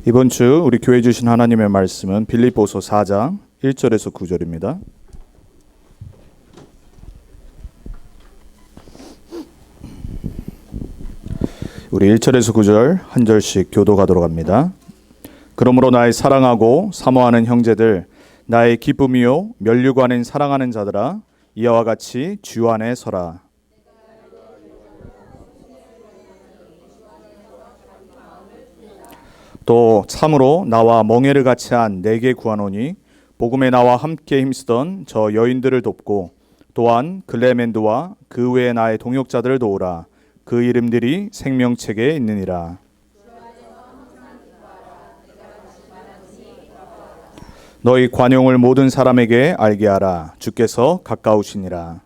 이번 주 우리 교회 주신 하나님의 말씀은 빌립보서 4장 1절에서 9절입니다. 우리 1절에서 9절 한 절씩 교도가도록 합니다. 그러므로 나의 사랑하고 사모하는 형제들, 나의 기쁨이요 면류관 아닌 사랑하는 자들아, 이와 같이 주 안에 서라. 또 참으로 나와 멍에를 같이 한 내게 구하노니, 복음에 나와 함께 힘쓰던 저 여인들을 돕고, 또한 글레멘드와 그 외에 나의 동역자들을 도우라. 그 이름들이 생명책에 있느니라. 너희 관용을 모든 사람에게 알게 하라. 주께서 가까우시니라.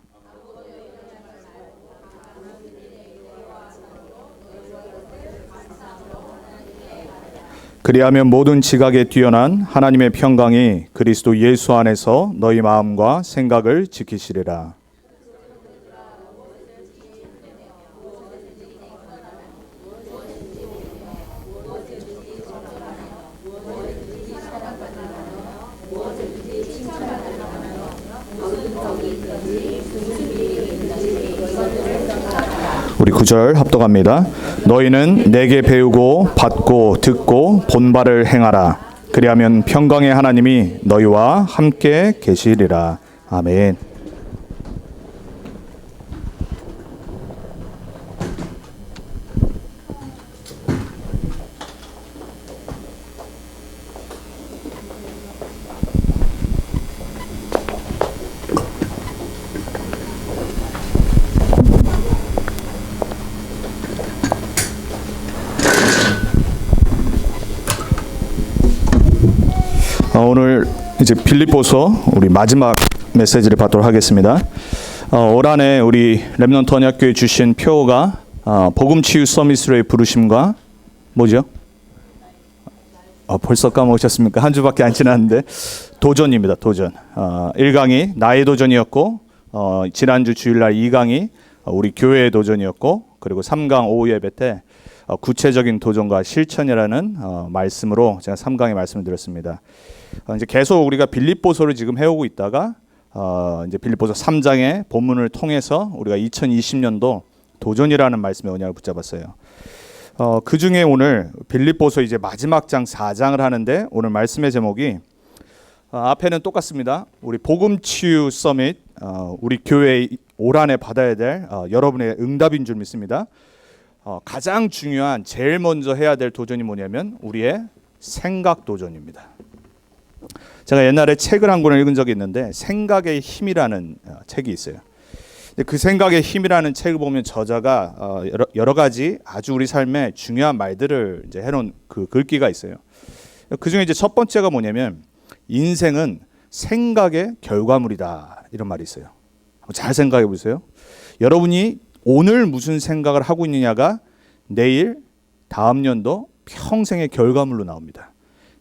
그리하면 모든 지각에 뛰어난 하나님의 평강이 그리스도 예수 안에서 너희 마음과 생각을 지키시리라. 우리 9절 합독합니다. 너희는 내게 배우고 받고 듣고 본 바를 행하라. 그리하면 평강의 하나님이 너희와 함께 계시리라. 아멘. 오늘 이제 빌립보서 우리 마지막 메시지를 받도록 하겠습니다. 올 한해 우리 렘넌트 언약교회 주신 표어가 복음치유 서밋으로의 부르심과 뭐죠? 벌써 까먹으셨습니까? 한 주밖에 안 지났는데 도전입니다. 도전. 1강이 나의 도전이었고, 지난주 주일날 2강이 우리 교회의 도전이었고, 그리고 3강 오후 예배 때 구체적인 도전과 실천이라는 말씀으로 제가 3강의 말씀을 드렸습니다. 이제 계속 우리가 빌립보서를 지금 해오고 있다가 이제 빌립보서 3장의 본문을 통해서 우리가 2020년도 도전이라는 말씀의 언약을 붙잡았어요. 그 중에 오늘 빌립보서 이제 마지막 장 4장을 하는데, 오늘 말씀의 제목이 앞에는 똑같습니다. 우리 복음치유 서밋, 우리 교회 올 한해 받아야 될 여러분의 응답인 줄 믿습니다. 가장 중요한, 제일 먼저 해야 될 도전이 뭐냐면 우리의 생각 도전입니다. 제가 옛날에 책을 한 권을 읽은 적이 있는데, 생각의 힘이라는 책이 있어요. 그 생각의 힘이라는 책을 보면 저자가 여러 가지 아주 우리 삶에 중요한 말들을 이제 해놓은 그 글귀가 있어요. 그 중에 이제 첫 번째가 뭐냐면, 인생은 생각의 결과물이다, 이런 말이 있어요. 잘 생각해 보세요. 여러분이 오늘 무슨 생각을 하고 있느냐가 내일, 다음 연도, 평생의 결과물로 나옵니다.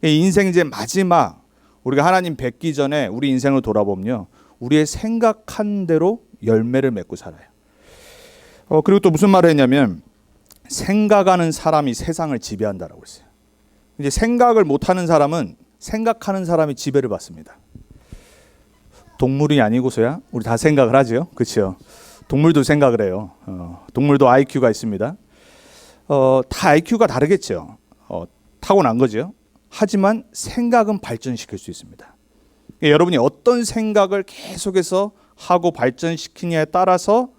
인생 이제 마지막, 우리가 하나님 뵙기 전에 우리 인생을 돌아보면요, 우리의 생각한 대로 열매를 맺고 살아요. 그리고 또 무슨 말을 했냐면, 생각하는 사람이 세상을 지배한다라고 했어요. 이제 생각을 못하는 사람은 생각하는 사람이 지배를 받습니다. 동물이 아니고서야 우리 다 생각을 하죠, 그렇죠? 동물도 생각을 해요. 동물도 IQ가 있습니다. 다 IQ가 다르겠죠. 타고난 거죠. 하지만 생각은 발전시킬 수 있습니다. 여러분이 어떤 생각을 계속해서 하고 발전시키냐에 따라서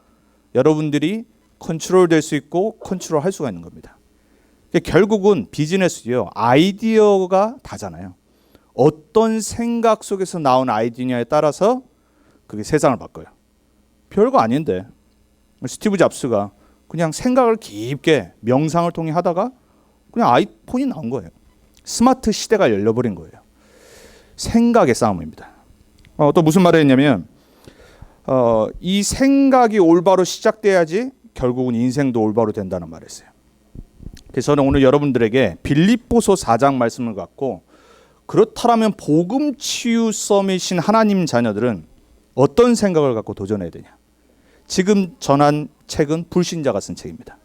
여러분들이 컨트롤 될 수 있고 컨트롤 할 수가 있는 겁니다. 결국은 비즈니스요, 아이디어가 다잖아요. 어떤 생각 속에서 나온 아이디어냐에 따라서 그게 세상을 바꿔요. 별거 아닌데 스티브 잡스가 그냥 생각을 깊게 명상을 통해 하다가 그냥 아이폰이 나온 거예요. 스마트 시대가 열려버린 거예요. 생각의 싸움입니다. 또 무슨 말을 했냐면, 이 생각이 올바로 시작돼야지 결국은 인생도 올바로 된다는 말을 했어요. 그래서 저는 오늘 여러분들에게 빌립보서 4장 말씀을 갖고, 그렇다면 복음치유 서밋인 하나님 자녀들은 어떤 생각을 갖고 도전해야 되냐. 지금 전한 책은 불신자가 쓴 책입니다.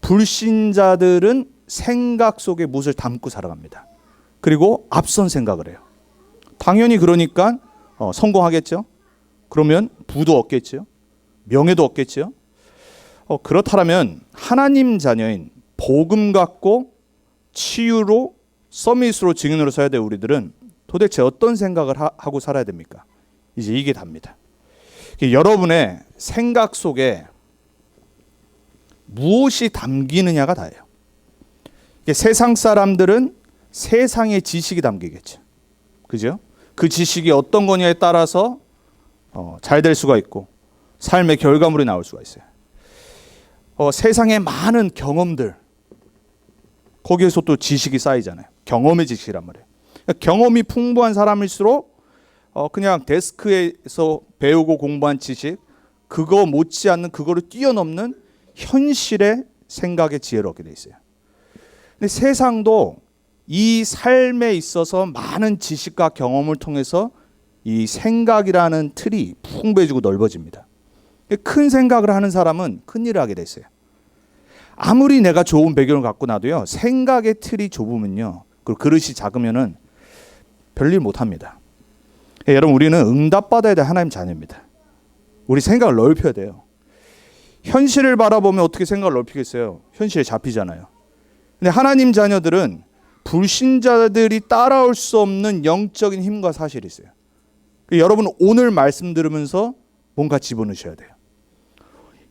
불신자들은 생각 속에 무엇을 담고 살아갑니다. 그리고 앞선 생각을 해요. 당연히 그러니까 성공하겠죠. 그러면 부도 얻겠죠. 명예도 얻겠죠. 그렇다면 하나님 자녀인 복음 갖고 치유로 서밋으로 증인으로 서야 될 우리들은 도대체 어떤 생각을 하고 살아야 됩니까? 이제 이게 답니다. 여러분의 생각 속에 무엇이 담기느냐가 다예요. 세상 사람들은 세상의 지식이 담기겠죠. 그죠? 그 지식이 어떤 거냐에 따라서 잘 될 수가 있고 삶의 결과물이 나올 수가 있어요. 세상의 많은 경험들, 거기에서 또 지식이 쌓이잖아요. 경험의 지식이란 말이에요. 그러니까 경험이 풍부한 사람일수록 그냥 데스크에서 배우고 공부한 지식, 그거 못지않는 그거를 뛰어넘는 현실의 생각의 지혜를 얻게 돼 있어요. 근데 세상도 이 삶에 있어서 많은 지식과 경험을 통해서 이 생각이라는 틀이 풍부해지고 넓어집니다. 큰 생각을 하는 사람은 큰 일을 하게 돼 있어요. 아무리 내가 좋은 배경을 갖고 나도요, 생각의 틀이 좁으면요, 그리고 그릇이 작으면은 별일 못 합니다. 여러분, 우리는 응답받아야 될 하나님 자녀입니다. 우리 생각을 넓혀야 돼요. 현실을 바라보면 어떻게 생각을 넓히겠어요? 현실에 잡히잖아요. 근데 하나님 자녀들은 불신자들이 따라올 수 없는 영적인 힘과 사실이 있어요. 여러분, 오늘 말씀 들으면서 뭔가 집어넣으셔야 돼요.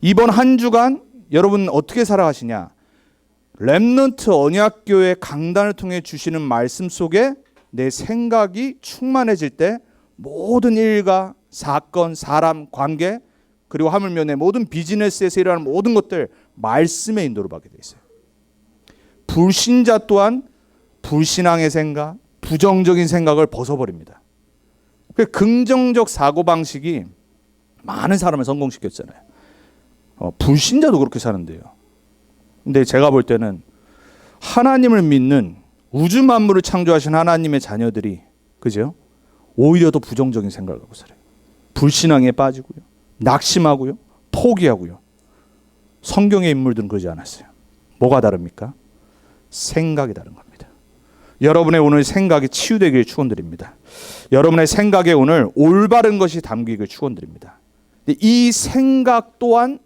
이번 한 주간 여러분 어떻게 살아가시냐? 렘넌트 언약교회 강단을 통해 주시는 말씀 속에 내 생각이 충만해질 때 모든 일과 사건, 사람, 관계, 그리고 하물며 내 모든 비즈니스에서 일어나는 모든 것들 말씀의 인도를 받게 돼 있어요. 불신자 또한 불신앙의 생각, 부정적인 생각을 벗어버립니다. 긍정적 사고방식이 많은 사람을 성공시켰잖아요. 불신자도 그렇게 사는데요. 근데 제가 볼 때는 하나님을 믿는 우주 만물을 창조하신 하나님의 자녀들이, 그죠? 오히려 더 부정적인 생각을 하고 살아요. 불신앙에 빠지고요, 낙심하고요, 포기하고요. 성경의 인물들은 그러지 않았어요. 뭐가 다릅니까? 생각이 다른 겁니다. 여러분의 오늘 생각이 치유되길 축원드립니다. 여러분의 생각에 오늘 올바른 것이 담기길 축원드립니다. 이 생각 또한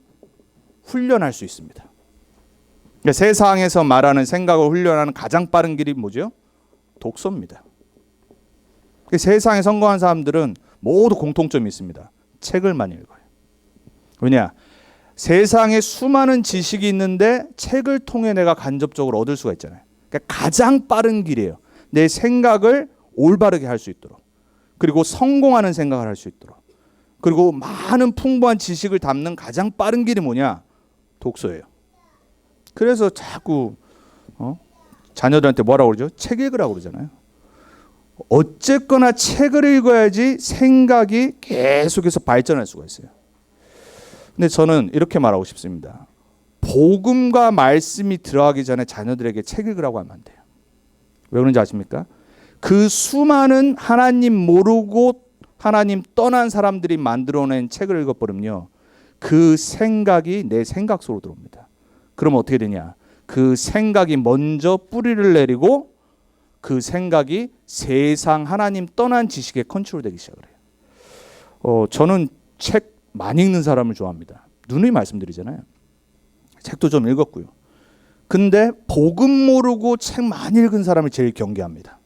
훈련할 수 있습니다. 그러니까 세상에서 말하는 생각을 훈련하는 가장 빠른 길이 뭐죠? 독서입니다. 그러니까 세상에 성공한 사람들은 모두 공통점이 있습니다. 책을 많이 읽어요. 왜냐? 세상에 수많은 지식이 있는데 책을 통해 내가 간접적으로 얻을 수가 있잖아요. 그러니까 가장 빠른 길이에요. 내 생각을 올바르게 할 수 있도록, 그리고 성공하는 생각을 할 수 있도록, 그리고 많은 풍부한 지식을 담는 가장 빠른 길이 뭐냐? 독서예요. 그래서 자꾸 자녀들한테 뭐라고 그러죠? 책 읽으라고 그러잖아요. 어쨌거나 책을 읽어야지 생각이 계속해서 발전할 수가 있어요. 근데 저는 이렇게 말하고 싶습니다. 복음과 말씀이 들어가기 전에 자녀들에게 책 읽으라고 하면 안 돼요. 왜 그런지 아십니까? 그 수많은 하나님 모르고 하나님 떠난 사람들이 만들어낸 책을 읽어버리면요, 그 생각이 내 생각 속으로 들어옵니다. 그럼 어떻게 되냐? 그 생각이 먼저 뿌리를 내리고 그 생각이 세상 하나님 떠난 지식에 컨트롤되기 시작을 해요. 저는 책 많이 읽는 사람을 좋아합니다. 누누이 말씀드리잖아요. 책도 좀 읽었고요. 근데 복음 모르고 책 많이 읽은 사람을 제일 경계합니다.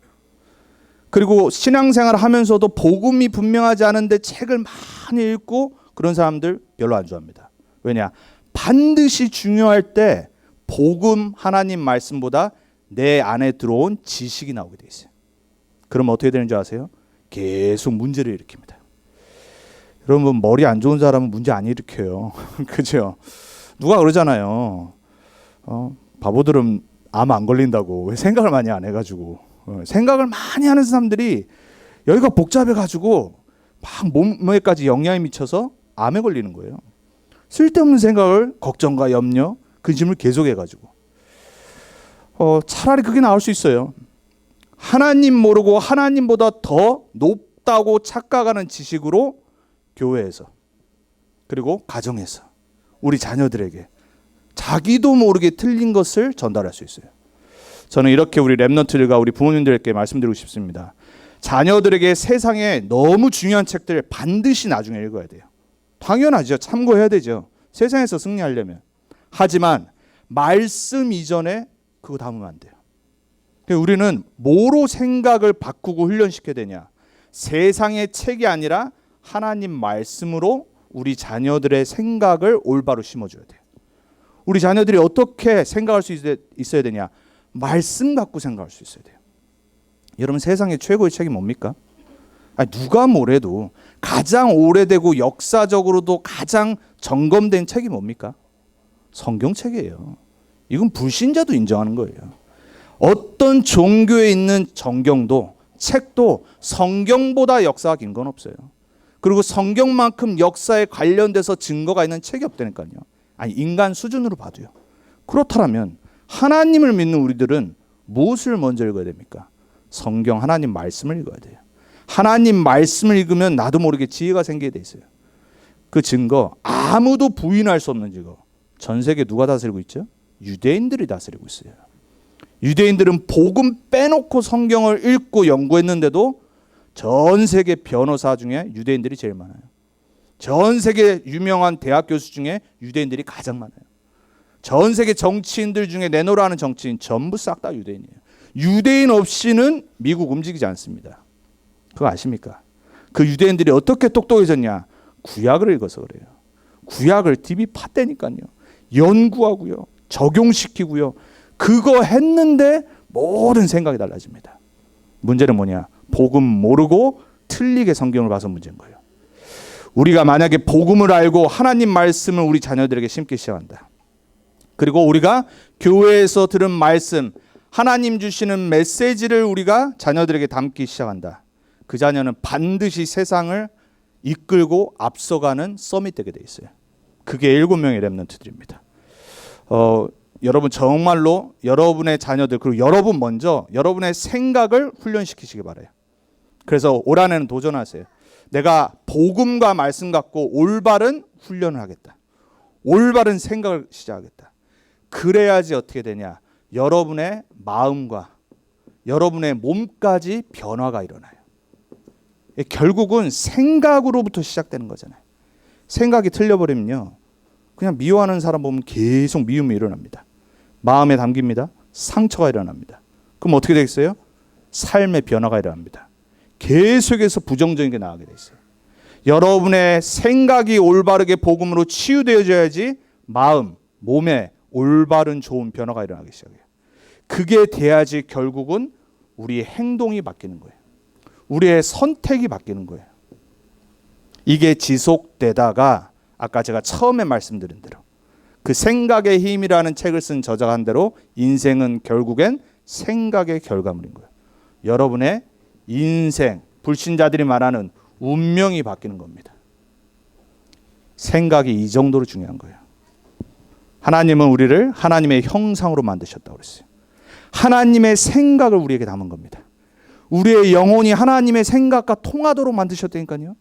그리고 신앙생활을 하면서도 복음이 분명하지 않은데 책을 많이 읽고 그런 사람들 별로 안 좋아합니다. 왜냐? 반드시 중요할 때 복음 하나님 말씀보다 내 안에 들어온 지식이 나오게 돼 있어요. 그럼 어떻게 되는 줄 아세요? 계속 문제를 일으킵니다. 여러분, 머리 안 좋은 사람은 문제 안 일으켜요. 그죠? 누가 그러잖아요. 바보들은 암 안 걸린다고. 왜 생각을 많이 안 해가지고. 생각을 많이 하는 사람들이 여기가 복잡해가지고 막 몸에까지 영향이 미쳐서 암에 걸리는 거예요. 쓸데없는 생각을, 걱정과 염려, 근심을 계속 해가지고. 차라리 그게 나을 수 있어요. 하나님 모르고 하나님보다 더 높다고 착각하는 지식으로 교회에서, 그리고 가정에서 우리 자녀들에게 자기도 모르게 틀린 것을 전달할 수 있어요. 저는 이렇게 우리 랩넌트들과 우리 부모님들께 말씀드리고 싶습니다. 자녀들에게 세상에 너무 중요한 책들 반드시 나중에 읽어야 돼요. 당연하죠. 참고해야 되죠. 세상에서 승리하려면. 하지만 말씀 이전에 그거 담으면 안 돼요. 우리는 뭐로 생각을 바꾸고 훈련시켜야 되냐? 세상의 책이 아니라 하나님 말씀으로 우리 자녀들의 생각을 올바로 심어줘야 돼요. 우리 자녀들이 어떻게 생각할 수 있어야 되냐? 말씀 갖고 생각할 수 있어야 돼요. 여러분, 세상의 최고의 책이 뭡니까? 누가 뭐래도 가장 오래되고 역사적으로도 가장 점검된 책이 뭡니까? 성경책이에요. 이건 불신자도 인정하는 거예요. 어떤 종교에 있는 정경도 책도 성경보다 역사가 긴 건 없어요. 그리고 성경만큼 역사에 관련돼서 증거가 있는 책이 없다니까요. 인간 수준으로 봐도요. 그렇다면 하나님을 믿는 우리들은 무엇을 먼저 읽어야 됩니까? 성경 하나님 말씀을 읽어야 돼요. 하나님 말씀을 읽으면 나도 모르게 지혜가 생기게 돼 있어요. 그 증거, 아무도 부인할 수 없는 증거. 전 세계 누가 다스리고 있죠? 유대인들이 다스리고 있어요. 유대인들은 복음 빼놓고 성경을 읽고 연구했는데도 전 세계 변호사 중에 유대인들이 제일 많아요. 전 세계 유명한 대학 교수 중에 유대인들이 가장 많아요. 전 세계 정치인들 중에 내노라 하는 정치인 전부 싹 다 유대인이에요. 유대인 없이는 미국 움직이지 않습니다. 그거 아십니까? 그 유대인들이 어떻게 똑똑해졌냐? 구약을 읽어서 그래요. 구약을 TV 팠다니까요. 연구하고요. 적용시키고요. 그거 했는데 모든 생각이 달라집니다. 문제는 뭐냐? 복음 모르고 틀리게 성경을 봐서 문제인 거예요. 우리가 만약에 복음을 알고 하나님 말씀을 우리 자녀들에게 심기 시작한다. 그리고 우리가 교회에서 들은 말씀, 하나님 주시는 메시지를 우리가 자녀들에게 담기 시작한다. 그 자녀는 반드시 세상을 이끌고 앞서가는 서밋 되게 돼 있어요. 그게 7명의 랩넌트들입니다. 여러분 정말로 여러분의 자녀들, 그리고 여러분 먼저 여러분의 생각을 훈련시키시기 바라요. 그래서 올 한해는 도전하세요. 내가 복음과 말씀 갖고 올바른 훈련을 하겠다. 올바른 생각을 시작하겠다. 그래야지 어떻게 되냐? 여러분의 마음과 여러분의 몸까지 변화가 일어나요. 결국은 생각으로부터 시작되는 거잖아요. 생각이 틀려버리면요, 그냥 미워하는 사람 보면 계속 미움이 일어납니다. 마음에 담깁니다. 상처가 일어납니다. 그럼 어떻게 되겠어요? 삶의 변화가 일어납니다. 계속해서 부정적인 게 나오게 돼 있어요. 여러분의 생각이 올바르게 복음으로 치유되어져야지 마음, 몸에 올바른 좋은 변화가 일어나기 시작해요. 그게 돼야지 결국은 우리의 행동이 바뀌는 거예요. 우리의 선택이 바뀌는 거예요. 이게 지속되다가 아까 제가 처음에 말씀드린 대로 그 생각의 힘이라는 책을 쓴 저자가 한 대로 인생은 결국엔 생각의 결과물인 거예요. 여러분의 인생, 불신자들이 말하는 운명이 바뀌는 겁니다. 생각이 이 정도로 중요한 거예요. 하나님은 우리를 하나님의 형상으로 만드셨다고 그랬어요. 하나님의 생각을 우리에게 담은 겁니다. 우리의 영혼이 하나님의 생각과 통하도록 만드셨다니까요.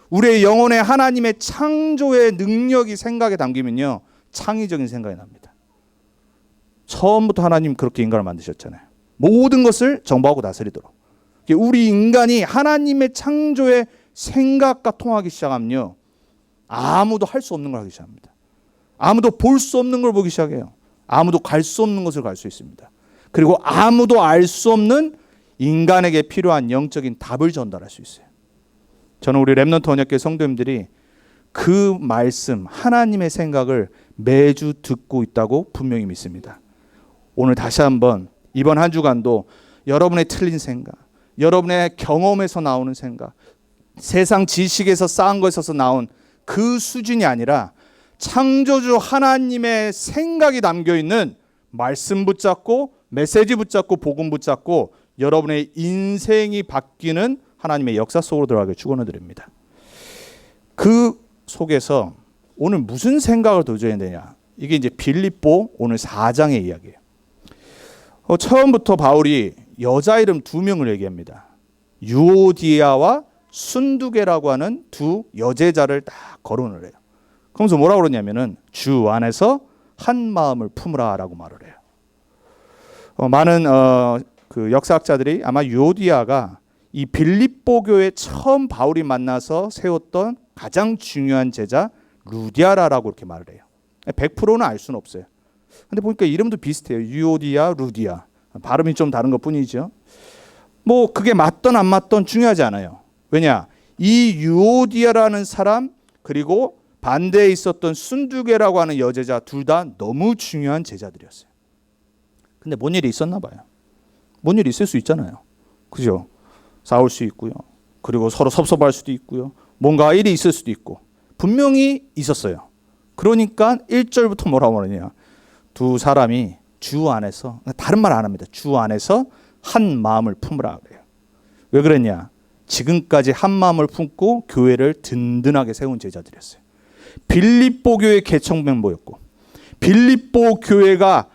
우리의 영혼에 하나님의 창조의 능력이 생각에 담기면요, 창의적인 생각이 납니다. 처음부터 하나님 그렇게 인간을 만드셨잖아요. 모든 것을 정복하고 다스리도록. 우리 인간이 하나님의 창조의 생각과 통하기 시작하면요, 아무도 할 수 없는 걸 하기 시작합니다. 아무도 볼 수 없는 걸 보기 시작해요. 아무도 갈 수 없는 것을 갈 수 있습니다. 그리고 아무도 알 수 없는 인간에게 필요한 영적인 답을 전달할 수 있어요. 저는 우리 랩넌트 언약교회 성도님들이 그 말씀, 하나님의 생각을 매주 듣고 있다고 분명히 믿습니다. 오늘 다시 한번 이번 한 주간도 여러분의 틀린 생각, 여러분의 경험에서 나오는 생각, 세상 지식에서 쌓은 것에서 나온 그 수준이 아니라 창조주 하나님의 생각이 담겨있는 말씀 붙잡고 메시지 붙잡고 복음 붙잡고 여러분의 인생이 바뀌는 하나님의 역사 속으로 들어가길 축원을 드립니다. 그 속에서 오늘 무슨 생각을 도전해야 되냐? 이게 이제 빌립보 오늘 4장의 이야기예요. 처음부터 바울이 여자 이름 2명을 얘기합니다. 유오디아와 순두계라고 하는 두 여제자를 딱 거론을 해요. 그러면서 뭐라고 그러냐면은 주 안에서 한 마음을 품으라라고 말을 해요. 많은 그 역사학자들이 아마 유오디아가 이 빌립보 교회 처음 바울이 만나서 세웠던 가장 중요한 제자 루디아라라고 이렇게 말을 해요. 100%는 알 수는 없어요. 근데 보니까 이름도 비슷해요. 유오디아, 루디아. 발음이 좀 다른 것뿐이죠. 뭐 그게 맞던 안 맞던 중요하지 않아요. 왜냐? 이 유오디아라는 사람 그리고 반대에 있었던 순두개라고 하는 여제자 둘 다 너무 중요한 제자들이었어요. 근데 뭔 일이 있었나 봐요. 뭔 일이 있을 수 있잖아요. 그죠? 싸울 수 있고요. 그리고 서로 섭섭할 수도 있고요. 뭔가 일이 있을 수도 있고 분명히 있었어요. 그러니까 1절부터 뭐라고 말하냐. 두 사람이 주 안에서, 다른 말 안 합니다. 주 안에서 한 마음을 품으라 그래요. 왜 그랬냐? 지금까지 한 마음을 품고 교회를 든든하게 세운 제자들이었어요. 빌립보 교회 개척 멤버였고 빌립보 교회가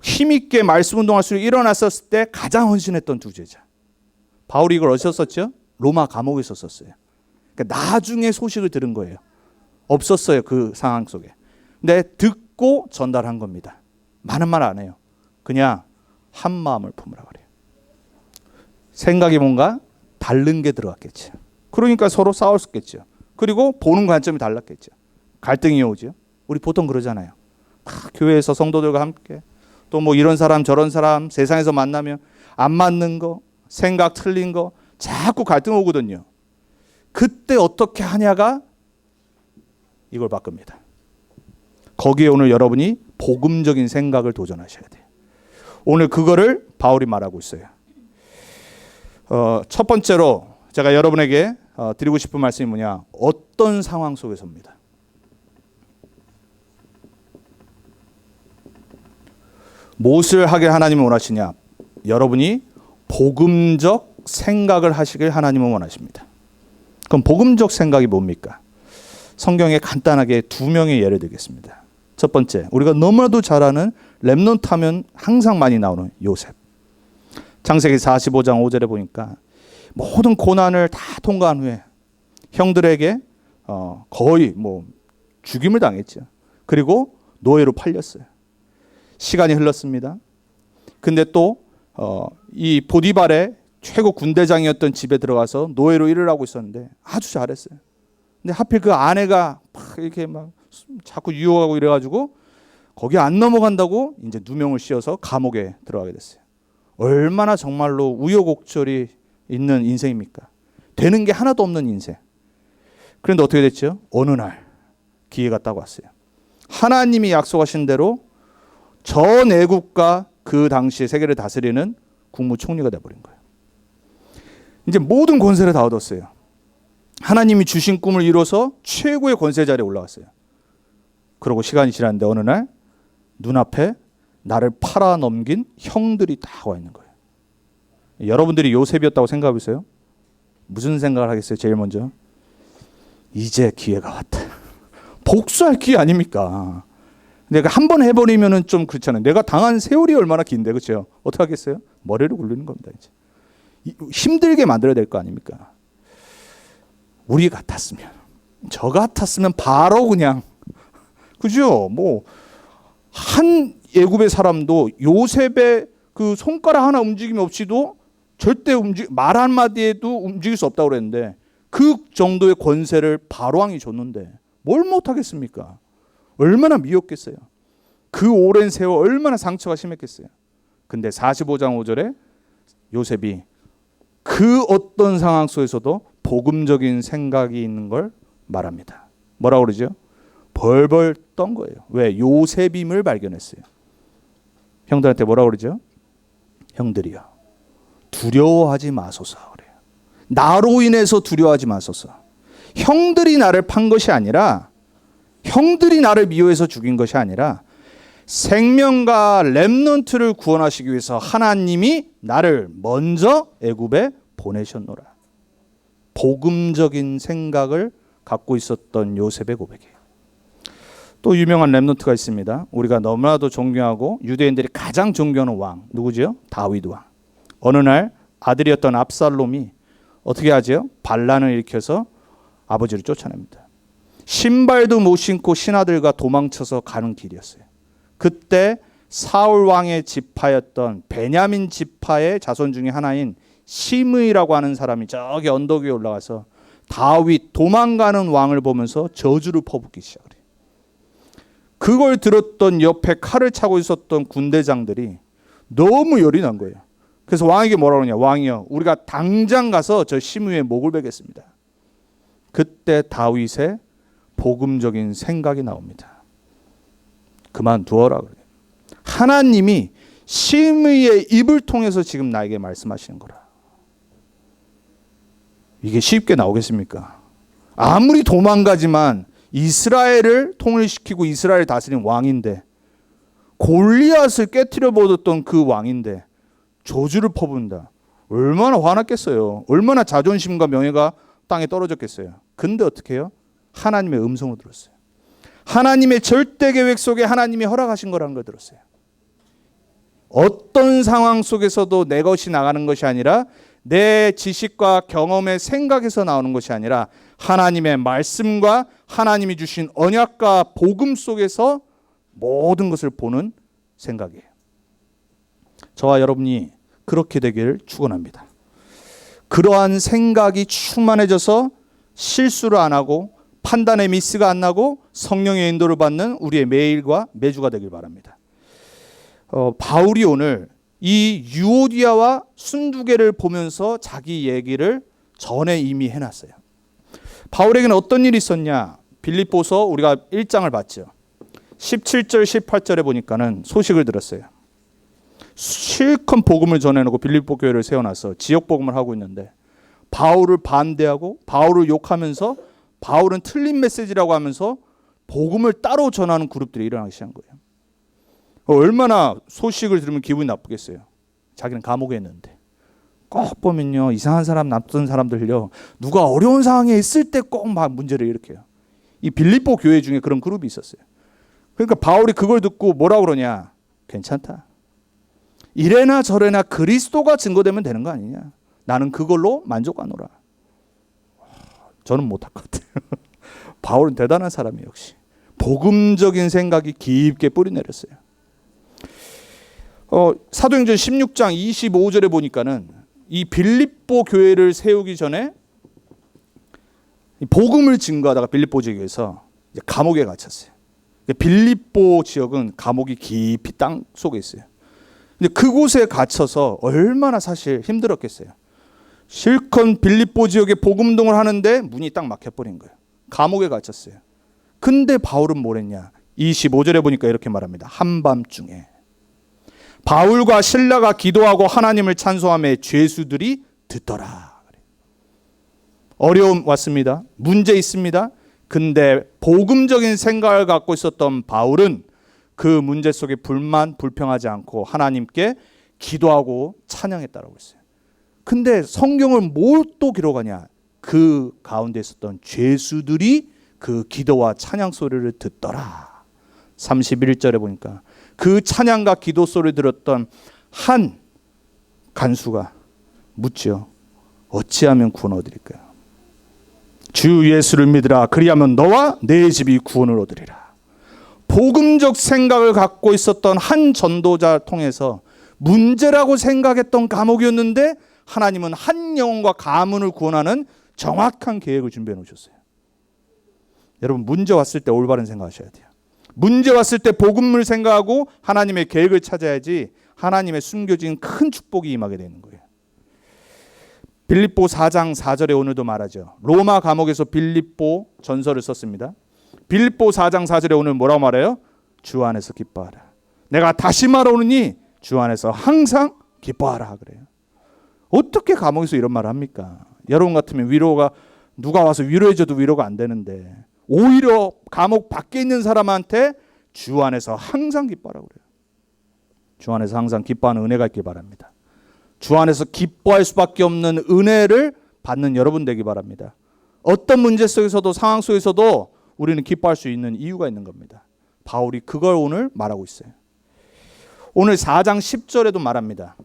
힘있게 말씀 운동할 수 일어났었을 때 가장 헌신했던 두 제자. 바울이 이걸 어디서 썼죠? 로마 감옥에서 썼어요. 그러니까 나중에 소식을 들은 거예요. 없었어요. 그 상황 속에. 근데 듣고 전달한 겁니다. 많은 말 안 해요. 그냥 한 마음을 품으라 그래요. 생각이 뭔가 다른 게 들어갔겠죠. 그러니까 서로 싸웠겠죠. 그리고 보는 관점이 달랐겠죠. 갈등이 오죠. 우리 보통 그러잖아요. 교회에서 성도들과 함께 또 뭐 이런 사람 저런 사람 세상에서 만나면 안 맞는 거 생각 틀린 거 자꾸 갈등 오거든요. 그때 어떻게 하냐가 이걸 바꿉니다. 거기에 오늘 여러분이 복음적인 생각을 도전하셔야 돼요. 오늘 그거를 바울이 말하고 있어요. 첫 번째로 제가 여러분에게 드리고 싶은 말씀이 뭐냐? 어떤 상황 속에서입니다. 무엇을 하길 하나님이 원하시냐? 여러분이 복음적 생각을 하시길 하나님은 원하십니다. 그럼 복음적 생각이 뭡니까? 성경에 간단하게 두 명의 예를 들겠습니다. 첫 번째, 우리가 너무나도 잘 아는 렘넌트 하면 항상 많이 나오는 요셉. 창세기 45장 5절에 보니까 모든 고난을 다 통과한 후에 형들에게 거의 뭐 죽임을 당했죠. 그리고 노예로 팔렸어요. 시간이 흘렀습니다. 근데 또 이 보디발의 최고 군대장이었던 집에 들어가서 노예로 일을 하고 있었는데 아주 잘했어요. 근데 하필 그 아내가 막 이렇게 막 자꾸 유혹하고 이래가지고 거기 안 넘어간다고 이제 누명을 씌워서 감옥에 들어가게 됐어요. 얼마나 정말로 우여곡절이 있는 인생입니까? 되는 게 하나도 없는 인생. 그런데 어떻게 됐죠? 어느 날 기회가 딱 왔어요. 하나님이 약속하신 대로 전 애국과 그 당시에 세계를 다스리는 국무총리가 돼버린 거예요. 이제 모든 권세를 다 얻었어요. 하나님이 주신 꿈을 이뤄서 최고의 권세 자리에 올라갔어요. 그러고 시간이 지났는데 어느 날 눈앞에 나를 팔아넘긴 형들이 다 와 있는 거예요. 여러분들이 요셉이었다고 생각해 보세요. 무슨 생각을 하겠어요? 제일 먼저 이제 기회가 왔다. 복수할 기회 아닙니까? 내가 한 번 해버리면은 좀 그렇잖아요. 내가 당한 세월이 얼마나 긴데, 그렇죠? 어떻게 하겠어요? 머리를 굴리는 겁니다. 이제 힘들게 만들어야 될 거 아닙니까? 우리 같았으면, 저 같았으면 바로 그냥, 그죠? 뭐 한 애굽의 사람도 요셉의 그 손가락 하나 움직임 없이도 절대 말 한마디에도 움직일 수 없다고 그랬는데 그 정도의 권세를 바로왕이 줬는데 뭘 못하겠습니까? 얼마나 미웠겠어요. 그 오랜 세월 얼마나 상처가 심했겠어요. 근데 45장 5절에 요셉이 그 어떤 상황 속에서도 복음적인 생각이 있는 걸 말합니다. 뭐라고 그러죠? 벌벌 떤 거예요. 왜? 요셉임을 발견했어요. 형들한테 뭐라고 그러죠? 형들이요, 두려워하지 마소서 그래요. 나로 인해서 두려워하지 마소서. 형들이 나를 판 것이 아니라, 형들이 나를 미워해서 죽인 것이 아니라 생명과 렘넌트를 구원하시기 위해서 하나님이 나를 먼저 애굽에 보내셨노라. 복음적인 생각을 갖고 있었던 요셉의 고백이에요. 또 유명한 렘넌트가 있습니다. 우리가 너무나도 존경하고 유대인들이 가장 존경하는 왕 누구죠? 다윗 왕. 어느 날 아들이었던 압살롬이 어떻게 하죠? 반란을 일으켜서 아버지를 쫓아냅니다. 신발도 못 신고 신하들과 도망쳐서 가는 길이었어요. 그때 사울 왕의 지파였던 베냐민 지파의 자손 중에 하나인 시므이라고 하는 사람이 저기 언덕 위에 올라가서 다윗 도망가는 왕을 보면서 저주를 퍼붓기 시작해요. 그걸 들었던 옆에 칼을 차고 있었던 군대장들이 너무 열이 난 거예요. 그래서 왕에게 뭐라고 하냐. 왕이여, 우리가 당장 가서 저 시므이의 목을 베겠습니다. 그때 다윗의 복음적인 생각이 나옵니다. 그만두어라 그래요. 하나님이 시므이의 입을 통해서 지금 나에게 말씀하시는 거라. 이게 쉽게 나오겠습니까? 아무리 도망가지만 이스라엘을 통일시키고 이스라엘을 다스린 왕인데, 골리앗을 깨트려 버렸던 그 왕인데 저주를 퍼부은다. 얼마나 화났겠어요. 얼마나 자존심과 명예가 땅에 떨어졌겠어요. 근데 어떻게 해요? 하나님의 음성을 들었어요. 하나님의 절대 계획 속에 하나님이 허락하신 거라는 걸 들었어요. 어떤 상황 속에서도 내 것이 나가는 것이 아니라 내 지식과 경험의 생각에서 나오는 것이 아니라 하나님의 말씀과 하나님이 주신 언약과 복음 속에서 모든 것을 보는 생각이에요. 저와 여러분이 그렇게 되기를 축원합니다. 그러한 생각이 충만해져서 실수를 안 하고 판단의 미스가 안 나고 성령의 인도를 받는 우리의 매일과 매주가 되길 바랍니다. 바울이 오늘 이 유오디아와 순두개를 보면서 자기 얘기를 전에 이미 해놨어요. 바울에게는 어떤 일이 있었냐? 빌립보서 우리가 1장을 봤죠. 17절 18절에 보니까는 소식을 들었어요. 실컷 복음을 전해놓고 빌립보 교회를 세워놔서 지역 복음을 하고 있는데 바울을 반대하고 바울을 욕하면서 바울은 틀린 메시지라고 하면서 복음을 따로 전하는 그룹들이 일어나기 시작한 거예요. 얼마나 소식을 들으면 기분이 나쁘겠어요. 자기는 감옥에 있는데. 꼭 보면요, 이상한 사람, 나쁜 사람들요, 누가 어려운 상황에 있을 때 꼭 막 문제를 일으켜요. 이 빌립보 교회 중에 그런 그룹이 있었어요. 그러니까 바울이 그걸 듣고 뭐라고 그러냐? 괜찮다. 이래나 저래나 그리스도가 증거되면 되는 거 아니냐? 나는 그걸로 만족하노라. 저는 못할 것 같아요. 바울은 대단한 사람이에요. 역시 복음적인 생각이 깊게 뿌리내렸어요. 사도행전 16장 25절에 보니까는 이 빌립보 교회를 세우기 전에 복음을 증거하다가 빌립보 지역에서 감옥에 갇혔어요. 빌립보 지역은 감옥이 깊이 땅 속에 있어요. 근데 그곳에 갇혀서 얼마나 사실 힘들었겠어요. 실컷 빌립보 지역에 복음동을 하는데 문이 딱 막혀버린 거예요. 감옥에 갇혔어요. 근데 바울은 뭘 했냐? 25절에 보니까 이렇게 말합니다. 한밤중에 바울과 실라가 기도하고 하나님을 찬송하며 죄수들이 듣더라. 어려움 왔습니다. 문제 있습니다. 근데 복음적인 생각을 갖고 있었던 바울은 그 문제 속에 불평하지 않고 하나님께 기도하고 찬양했다라고 했어요. 근데 성경을 뭘 또 기록하냐? 그 가운데 있었던 죄수들이 그 기도와 찬양 소리를 듣더라. 31절에 보니까 그 찬양과 기도 소리를 들었던 한 간수가 묻죠. 어찌하면 구원 얻으릴까요? 주 예수를 믿으라. 그리하면 너와 내 집이 구원을 얻으리라. 복음적 생각을 갖고 있었던 한 전도자 통해서 문제라고 생각했던 감옥이었는데 하나님은 한 영혼과 가문을 구원하는 정확한 계획을 준비해 놓으셨어요. 여러분, 문제 왔을 때 올바른 생각하셔야 돼요. 문제 왔을 때 복음을 생각하고 하나님의 계획을 찾아야지 하나님의 숨겨진 큰 축복이 임하게 되는 거예요. 빌립보 4장 4절에 오늘도 말하죠. 로마 감옥에서 빌립보 전설을 썼습니다. 빌립보 4장 4절에 오늘 뭐라고 말해요? 주 안에서 기뻐하라. 내가 다시 말하오니 주 안에서 항상 기뻐하라 그래요. 어떻게 감옥에서 이런 말을 합니까? 여러분 같으면 위로가 누가 와서 위로해줘도 위로가 안 되는데 오히려 감옥 밖에 있는 사람한테 주 안에서 항상 기뻐하라고 그래요. 주 안에서 항상 기뻐하는 은혜가 있길 바랍니다. 주 안에서 기뻐할 수밖에 없는 은혜를 받는 여러분 되기 바랍니다. 어떤 문제 속에서도 상황 속에서도 우리는 기뻐할 수 있는 이유가 있는 겁니다. 바울이 그걸 오늘 말하고 있어요. 오늘 4장 10절에도 말합니다.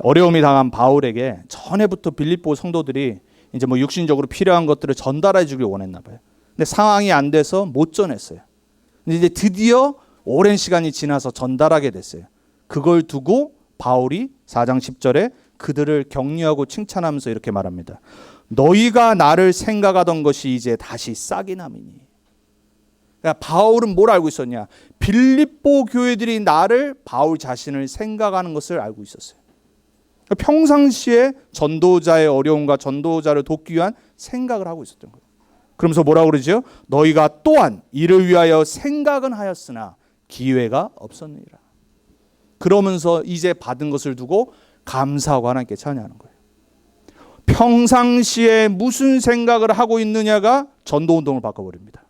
어려움이 당한 바울에게 전에부터 빌립보 성도들이 이제 뭐 육신적으로 필요한 것들을 전달해 주길 원했나 봐요. 근데 상황이 안 돼서 못 전했어요. 근데 이제 드디어 오랜 시간이 지나서 전달하게 됐어요. 그걸 두고 바울이 4장 10절에 그들을 격려하고 칭찬하면서 이렇게 말합니다. 너희가 나를 생각하던 것이 이제 다시 싹이 남이니. 그러니까 바울은 뭘 알고 있었냐? 빌립보 교회들이 나를, 바울 자신을 생각하는 것을 알고 있었어요. 평상시에 전도자의 어려움과 전도자를 돕기 위한 생각을 하고 있었던 거예요. 그러면서 뭐라고 그러죠? 너희가 또한 이를 위하여 생각은 하였으나 기회가 없었느니라. 그러면서 이제 받은 것을 두고 감사하고 하나님께 찬양하는 거예요. 평상시에 무슨 생각을 하고 있느냐가 전도운동을 바꿔버립니다.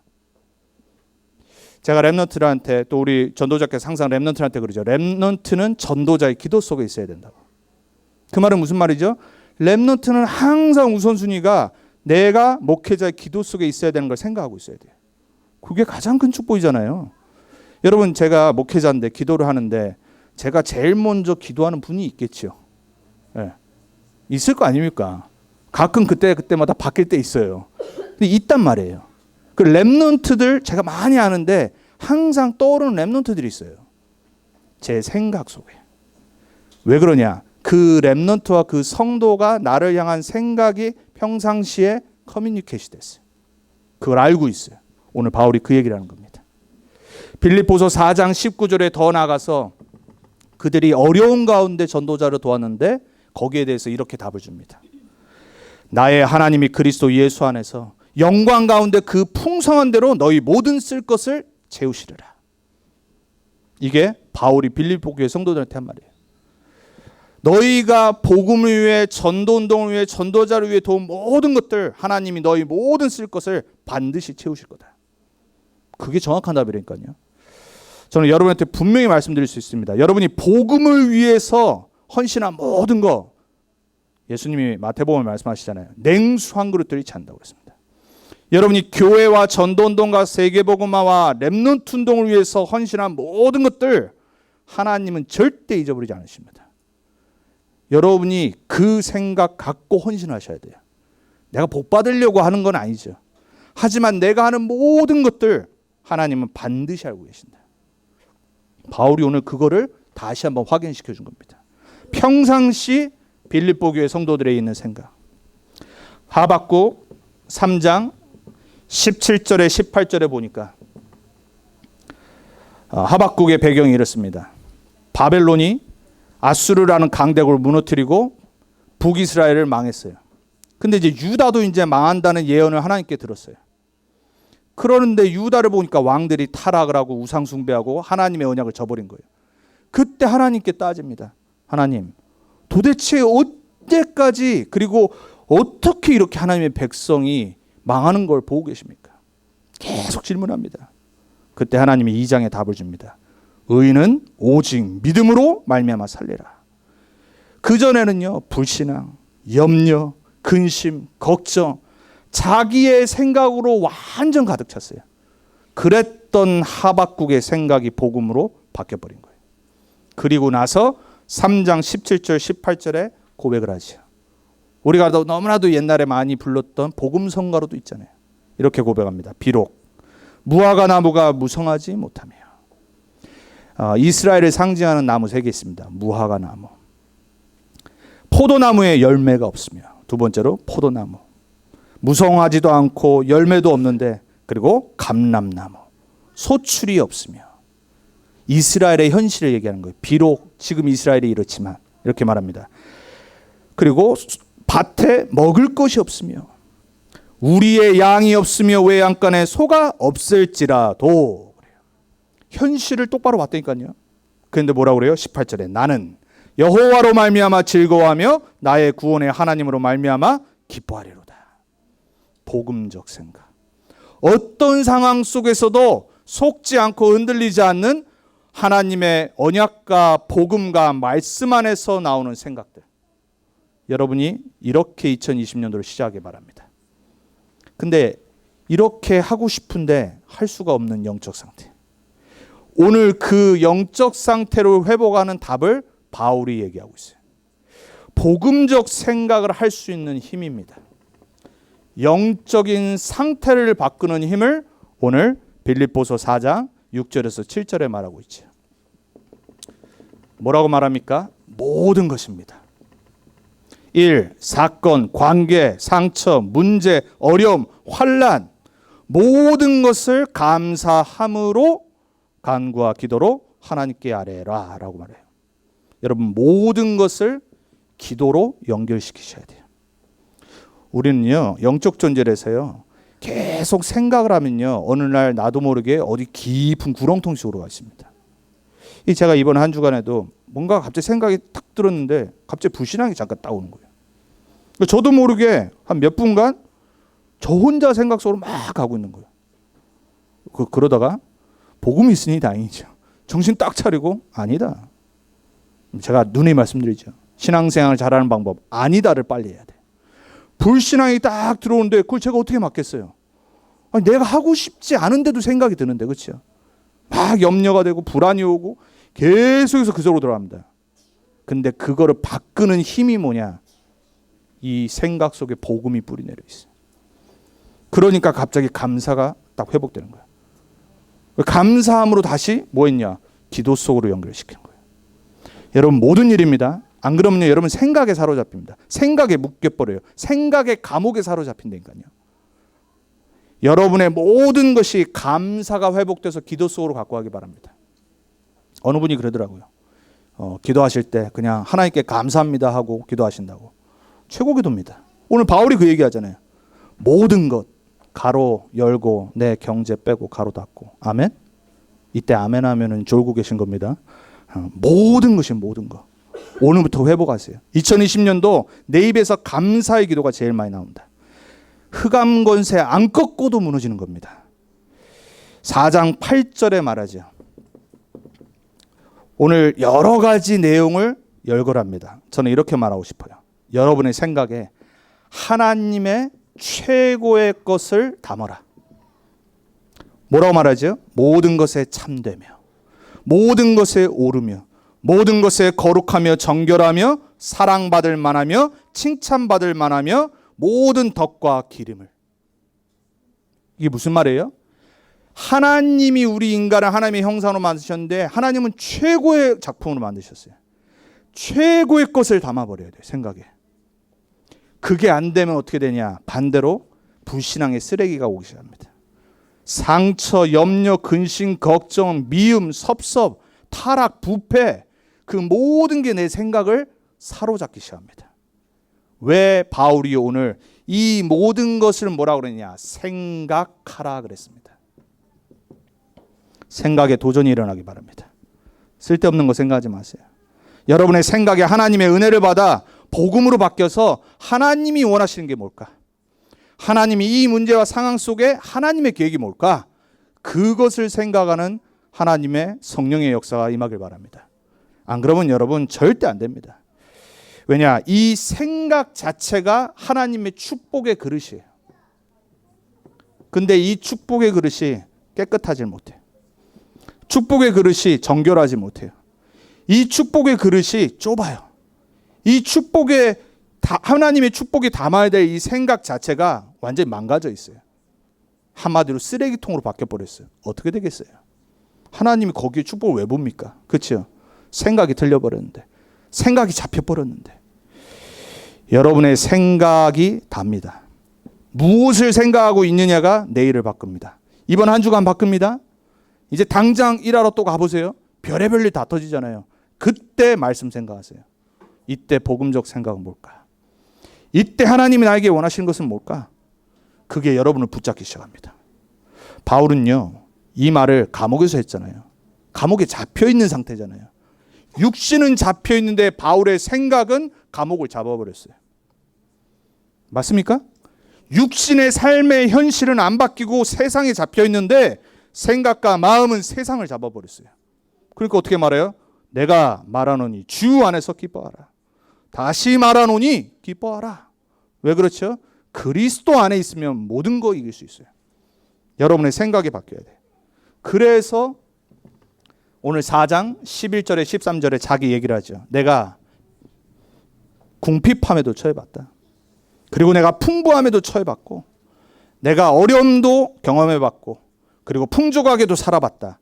제가 렘넌트들한테, 또 우리 전도자께서 항상 렘넌트한테 그러죠. 렘넌트는 전도자의 기도 속에 있어야 된다고. 그 말은 무슨 말이죠? 렘넌트는 항상 우선순위가 내가 목회자의 기도 속에 있어야 되는 걸 생각하고 있어야 돼요. 그게 가장 큰 축복이잖아요. 여러분, 제가 목회자인데 기도를 하는데 제가 제일 먼저 기도하는 분이 있겠죠. 네. 있을 거 아닙니까? 가끔 그때마다 바뀔 때 있어요. 근데 있단 말이에요. 그 렘넌트들 제가 많이 아는데 항상 떠오르는 렘넌트들이 있어요. 제 생각 속에. 왜 그러냐? 그 렘넌트와 그 성도가 나를 향한 생각이 평상시에 커뮤니케이션 됐어요. 그걸 알고 있어요. 오늘 바울이 그 얘기를 하는 겁니다. 빌립보서 4장 19절에 더 나가서 그들이 어려운 가운데 전도자를 도왔는데 거기에 대해서 이렇게 답을 줍니다. 나의 하나님이 그리스도 예수 안에서 영광 가운데 그 풍성한 대로 너희 모든 쓸 것을 채우시리라. 이게 바울이 빌립보 교회 성도들한테 한 말이에요. 너희가 복음을 위해, 전도운동을 위해, 전도자를 위해 도운 모든 것들 하나님이 너희 모든 쓸 것을 반드시 채우실 거다. 그게 정확한 답이라니까요. 저는 여러분한테 분명히 말씀드릴 수 있습니다. 여러분이 복음을 위해서 헌신한 모든 거, 예수님이 마태복음에 말씀하시잖아요. 냉수 한 그릇들이 찬다고 했습니다. 여러분이 교회와 전도운동과 세계복음화와 렘넌트 운동을 위해서 헌신한 모든 것들 하나님은 절대 잊어버리지 않으십니다. 여러분이 그 생각 갖고 헌신하셔야 돼요. 내가 복 받으려고 하는 건 아니죠. 하지만 내가 하는 모든 것들 하나님은 반드시 알고 계신다. 바울이 오늘 그거를 다시 한번 확인시켜 준 겁니다. 평상시 빌립보 교회 성도들에 있는 생각. 하박국 3장 17절에 18절에 보니까 하박국의 배경이 이렇습니다. 바벨론이 아수르라는 강대국을 무너뜨리고 북이스라엘을 망했어요. 근데 이제 유다도 이제 망한다는 예언을 하나님께 들었어요. 그러는데 유다를 보니까 왕들이 타락을 하고 우상 숭배하고 하나님의 언약을 저버린 거예요. 그때 하나님께 따집니다. 하나님, 도대체 언제까지, 그리고 어떻게 이렇게 하나님의 백성이 망하는 걸 보고 계십니까? 계속 질문합니다. 그때 하나님이 2장에 답을 줍니다. 의인은 오직 믿음으로 말미암아 살리라. 그전에는요, 불신앙, 염려, 근심, 걱정, 자기의 생각으로 완전 가득 찼어요. 그랬던 하박국의 생각이 복음으로 바뀌어버린 거예요. 그리고 나서 3장 17절 18절에 고백을 하죠. 우리가 너무나도 옛날에 많이 불렀던 복음성가로도 있잖아요. 이렇게 고백합니다. 비록 무화과 나무가 무성하지 못하며. 이스라엘을 상징하는 나무 3개 있습니다. 무화과 나무, 포도나무에 열매가 없으며, 두 번째로 포도나무, 무성하지도 않고 열매도 없는데, 그리고 감람나무, 소출이 없으며. 이스라엘의 현실을 얘기하는 거예요. 비록 지금 이스라엘이 이렇지만, 이렇게 말합니다. 그리고 밭에 먹을 것이 없으며 우리의 양이 없으며 외양간에 소가 없을지라도. 그래요. 현실을 똑바로 봤다니까요. 그런데 뭐라고 그래요? 18절에 나는 여호와로 말미암아 즐거워하며 나의 구원의 하나님으로 말미암아 기뻐하리로다. 복음적 생각. 어떤 상황 속에서도 속지 않고 흔들리지 않는 하나님의 언약과 복음과 말씀 안에서 나오는 생각들. 여러분이 이렇게 2020년도를 시작하기 바랍니다. 근데 이렇게 하고 싶은데 할 수가 없는 영적 상태. 오늘 그 영적 상태로 회복하는 답을 바울이 얘기하고 있어요. 복음적 생각을 할 수 있는 힘입니다. 영적인 상태를 바꾸는 힘을 오늘 빌립보서 4장 6절에서 7절에 말하고 있죠. 뭐라고 말합니까? 모든 것입니다. 1. 사건, 관계, 상처, 문제, 어려움, 환난 모든 것을 감사함으로 간구와 기도로 하나님께 아뢰라 라고 말해요. 여러분 모든 것을 기도로 연결시키셔야 돼요. 우리는요 영적 존재라서요 계속 생각을 하면요 어느 날 나도 모르게 어디 깊은 구렁텅이 속으로 가 있습니다. 제가 이번 한 주간에도 뭔가 갑자기 생각이 탁 들었는데 갑자기 불신앙이 잠깐 따오는 거예요. 저도 모르게 한 몇 분간 저 혼자 생각 속으로 막 가고 있는 거예요. 그러다가 복음이 있으니 다행이죠. 정신 딱 차리고 아니다. 제가 누누이 말씀드리죠. 신앙생활을 잘하는 방법 아니다를 빨리 해야 돼. 불신앙이 딱 들어오는데 그걸 제가 어떻게 막겠어요? 아니, 내가 하고 싶지 않은데도 생각이 드는데 그렇죠? 막 염려가 되고 불안이 오고 계속해서 그 속으로 들어갑니다. 근데 그거를 바꾸는 힘이 뭐냐? 이 생각 속에 복음이 뿌리 내려 있어요. 그러니까 갑자기 감사가 딱 회복되는 거예요. 감사함으로 다시 뭐 했냐? 기도 속으로 연결시키는 거예요. 여러분 모든 일입니다. 안 그러면요 여러분 생각에 사로잡힙니다. 생각에 묶여버려요. 생각의 감옥에 사로잡힌다니까요. 여러분의 모든 것이 감사가 회복돼서 기도 속으로 갖고 가기 바랍니다. 어느 분이 그러더라고요. 기도하실 때 그냥 하나님께 감사합니다 하고 기도하신다고. 최고 기도입니다. 오늘 바울이 그 얘기하잖아요. 모든 것 가로 열고 내 경제 빼고 가로 닫고. 아멘? 이때 아멘 하면은 졸고 계신 겁니다. 모든 것이 모든 것. 오늘부터 회복하세요. 2020년도 내 입에서 감사의 기도가 제일 많이 나온다. 흑암 권세 안 꺾고도 무너지는 겁니다. 4장 8절에 말하죠. 오늘 여러 가지 내용을 열거합니다. 저는 이렇게 말하고 싶어요. 여러분의 생각에 하나님의 최고의 것을 담아라. 뭐라고 말하죠? 모든 것에 참되며 모든 것에 오르며 모든 것에 거룩하며 정결하며 사랑받을 만하며 칭찬받을 만하며 모든 덕과 기름을. 이게 무슨 말이에요? 하나님이 우리 인간을 하나님의 형상으로 만드셨는데 하나님은 최고의 작품으로 만드셨어요. 최고의 것을 담아버려야 돼요. 생각에. 그게 안 되면 어떻게 되냐? 반대로 불신앙의 쓰레기가 오기 시작합니다. 상처, 염려, 근심, 걱정, 미움, 섭섭, 타락, 부패 그 모든 게 내 생각을 사로잡기 시작합니다. 왜 바울이 오늘 이 모든 것을 뭐라고 그러냐? 생각하라 그랬습니다. 생각에 도전이 일어나기 바랍니다. 쓸데없는 거 생각하지 마세요. 여러분의 생각에 하나님의 은혜를 받아 복음으로 바뀌어서 하나님이 원하시는 게 뭘까? 하나님이 이 문제와 상황 속에 하나님의 계획이 뭘까? 그것을 생각하는 하나님의 성령의 역사가 임하길 바랍니다. 안 그러면 여러분 절대 안 됩니다. 왜냐? 이 생각 자체가 하나님의 축복의 그릇이에요. 근데 이 축복의 그릇이 깨끗하지 못해요. 축복의 그릇이 정결하지 못해요. 이 축복의 그릇이 좁아요. 이 축복의 하나님의 축복이 담아야 될 이 생각 자체가 완전히 망가져 있어요. 한마디로 쓰레기통으로 바뀌어버렸어요. 어떻게 되겠어요? 하나님이 거기에 축복을 왜 봅니까? 그렇죠? 생각이 틀려버렸는데, 생각이 잡혀버렸는데. 여러분의 생각이 답니다. 무엇을 생각하고 있느냐가 내일을 바꿉니다. 이번 한 주간 바꿉니다. 이제 당장 일하러 또 가보세요. 별의별 일 다 터지잖아요. 그때 말씀 생각하세요. 이때 복음적 생각은 뭘까? 이때 하나님이 나에게 원하시는 것은 뭘까? 그게 여러분을 붙잡기 시작합니다. 바울은요, 이 말을 감옥에서 했잖아요. 감옥에 잡혀 있는 상태잖아요. 육신은 잡혀 있는데 바울의 생각은 감옥을 잡아버렸어요. 맞습니까? 육신의 삶의 현실은 안 바뀌고 세상에 잡혀 있는데 생각과 마음은 세상을 잡아버렸어요. 그러니까 어떻게 말해요? 내가 말하노니 주 안에서 기뻐하라. 다시 말하노니 기뻐하라. 왜 그렇죠? 그리스도 안에 있으면 모든 거 이길 수 있어요. 여러분의 생각이 바뀌어야 돼요. 그래서 오늘 4장 11절에 13절에 자기 얘기를 하죠. 내가 궁핍함에도 처해봤다. 그리고 내가 풍부함에도 처해봤고 내가 어려움도 경험해봤고 그리고 풍족하게도 살아봤다.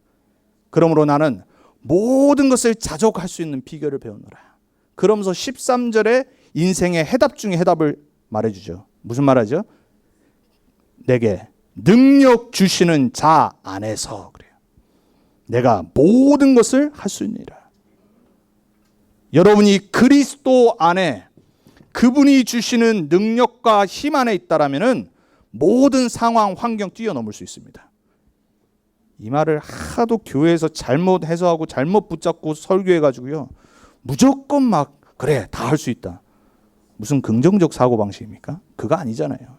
그러므로 나는 모든 것을 자족할 수 있는 비결을 배우노라. 그러면서 13절에 인생의 해답 중에 해답을 말해주죠. 무슨 말하죠? 내게 능력 주시는 자 안에서 그래요. 내가 모든 것을 할 수 있느니라. 여러분이 그리스도 안에 그분이 주시는 능력과 힘 안에 있다라면은 모든 상황, 환경 뛰어넘을 수 있습니다. 이 말을 하도 교회에서 잘못 해석하고 잘못 붙잡고 설교해가지고요. 무조건 막 그래 다 할 수 있다. 무슨 긍정적 사고방식입니까? 그거 아니잖아요.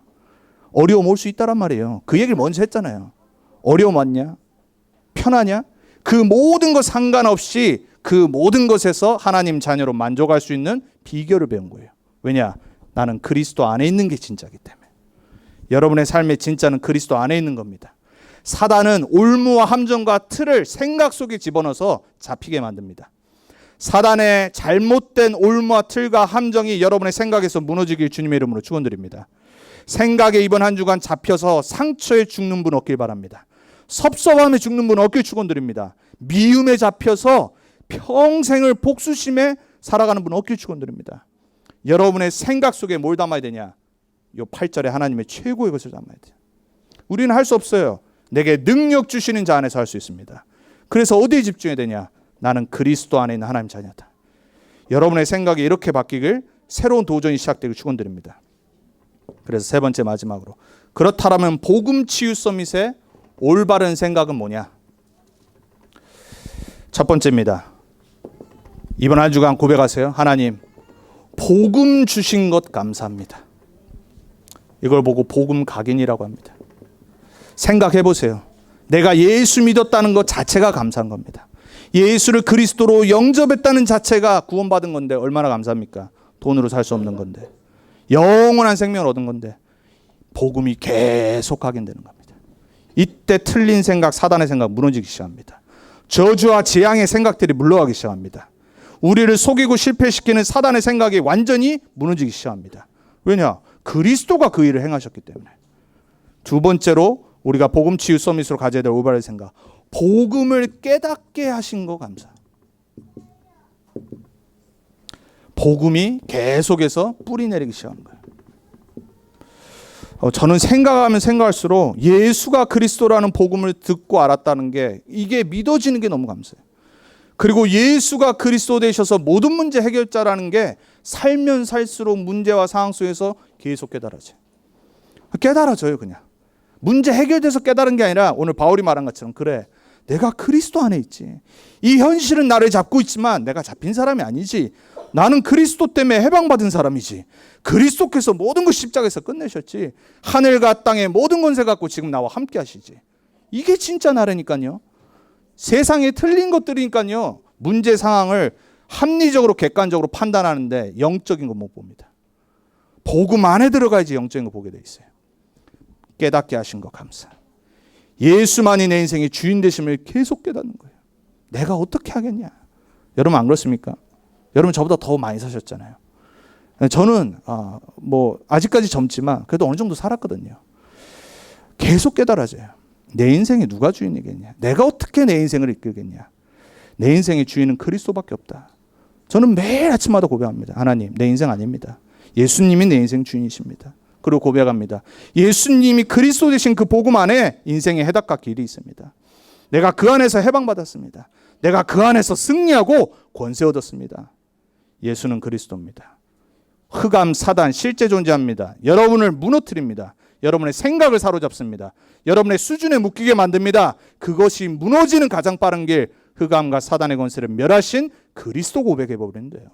어려움 올 수 있다란 말이에요. 그 얘기를 먼저 했잖아요. 어려움 왔냐? 편하냐? 그 모든 것 상관없이 그 모든 것에서 하나님 자녀로 만족할 수 있는 비결을 배운 거예요. 왜냐? 나는 그리스도 안에 있는 게 진짜이기 때문에. 여러분의 삶의 진짜는 그리스도 안에 있는 겁니다. 사단은 올무와 함정과 틀을 생각 속에 집어넣어서 잡히게 만듭니다. 사단의 잘못된 올무와 틀과 함정이 여러분의 생각에서 무너지길 주님의 이름으로 축원드립니다. 생각에 이번 한 주간 잡혀서 상처에 죽는 분 없길 바랍니다. 섭섭함에 죽는 분 없길 축원드립니다. 미움에 잡혀서 평생을 복수심에 살아가는 분 없길 축원드립니다. 여러분의 생각 속에 뭘 담아야 되냐? 요 8절에 하나님의 최고의 것을 담아야 돼요. 우리는 할 수 없어요. 내게 능력 주시는 자 안에서 할 수 있습니다. 그래서 어디에 집중해야 되냐? 나는 그리스도 안에 있는 하나님 자녀다. 여러분의 생각이 이렇게 바뀌길, 새로운 도전이 시작되길 축원드립니다. 그래서 세 번째 마지막으로, 그렇다면 복음 치유 서밋의 올바른 생각은 뭐냐? 첫 번째입니다. 이번 한 주간 고백하세요. 하나님, 복음 주신 것 감사합니다. 이걸 보고 복음 각인이라고 합니다. 생각해 보세요. 내가 예수 믿었다는 것 자체가 감사한 겁니다. 예수를 그리스도로 영접했다는 자체가 구원받은 건데 얼마나 감사합니까? 돈으로 살 수 없는 건데, 영원한 생명을 얻은 건데, 복음이 계속 각인되는 겁니다. 이때 틀린 생각, 사단의 생각 무너지기 시작합니다. 저주와 재앙의 생각들이 물러가기 시작합니다. 우리를 속이고 실패시키는 사단의 생각이 완전히 무너지기 시작합니다. 왜냐? 그리스도가 그 일을 행하셨기 때문에. 두 번째로 우리가 복음 치유 서밋으로 가져야 될 올바른 생각, 복음을 깨닫게 하신 거 감사. 복음이 계속해서 뿌리 내리기 시작한 거예요. 저는 생각하면 생각할수록 예수가 그리스도라는 복음을 듣고 알았다는 게, 이게 믿어지는 게 너무 감사해요. 그리고 예수가 그리스도 되셔서 모든 문제 해결자라는 게 살면 살수록 문제와 상황 속에서 계속 깨달아져요. 그냥 문제 해결돼서 깨달은 게 아니라, 오늘 바울이 말한 것처럼, 그래 내가 그리스도 안에 있지. 이 현실은 나를 잡고 있지만 내가 잡힌 사람이 아니지. 나는 그리스도 때문에 해방받은 사람이지. 그리스도께서 모든 것 십자가에서 끝내셨지. 하늘과 땅의 모든 권세 갖고 지금 나와 함께 하시지. 이게 진짜 나라니까요. 세상에 틀린 것들이니까요. 문제 상황을 합리적으로 객관적으로 판단하는데 영적인 거 못 봅니다. 복음 안에 들어가야지 영적인 거 보게 돼 있어요. 깨닫게 하신 거 감사. 예수만이 내 인생의 주인 되심을 계속 깨닫는 거예요. 내가 어떻게 하겠냐? 여러분 안 그렇습니까? 여러분 저보다 더 많이 사셨잖아요. 저는 아직까지 젊지만 그래도 어느 정도 살았거든요. 계속 깨달아져요. 내 인생에 누가 주인이겠냐? 내가 어떻게 내 인생을 이끌겠냐? 내 인생의 주인은 그리스도밖에 없다. 저는 매일 아침마다 고백합니다. 하나님, 내 인생 아닙니다. 예수님이 내 인생 주인이십니다. 그리고 고백합니다. 예수님이 그리스도 되신 그 복음 안에 인생의 해답과 길이 있습니다. 내가 그 안에서 해방받았습니다. 내가 그 안에서 승리하고 권세 얻었습니다. 예수는 그리스도입니다. 흑암, 사단 실제 존재합니다. 여러분을 무너뜨립니다. 여러분의 생각을 사로잡습니다. 여러분의 수준에 묶이게 만듭니다. 그것이 무너지는 가장 빠른 길, 흑암과 사단의 권세를 멸하신 그리스도 고백해버리는 거예요.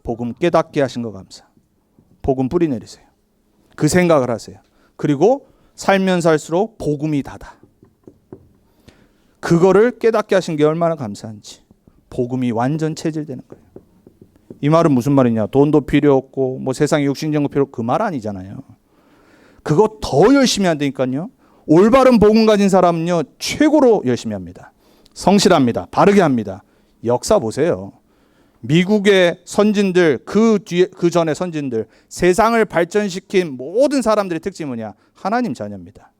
복음 깨닫게 하신 거 감사. 복음 뿌리 내리세요. 그 생각을 하세요. 그리고 살면 살수록 복음이 다다. 그거를 깨닫게 하신 게 얼마나 감사한지. 복음이 완전 체질되는 거예요. 이 말은 무슨 말이냐? 돈도 필요 없고 세상에 육신적인 거 필요 없고, 그 말 아니잖아요. 그거 더 열심히 한다니까요. 올바른 복음 가진 사람은요, 최고로 열심히 합니다. 성실합니다. 바르게 합니다. 역사 보세요. 미국의 선진들, 그 전의 선진들, 세상을 발전시킨 모든 사람들의 특징이 뭐냐? 하나님 자녀입니다.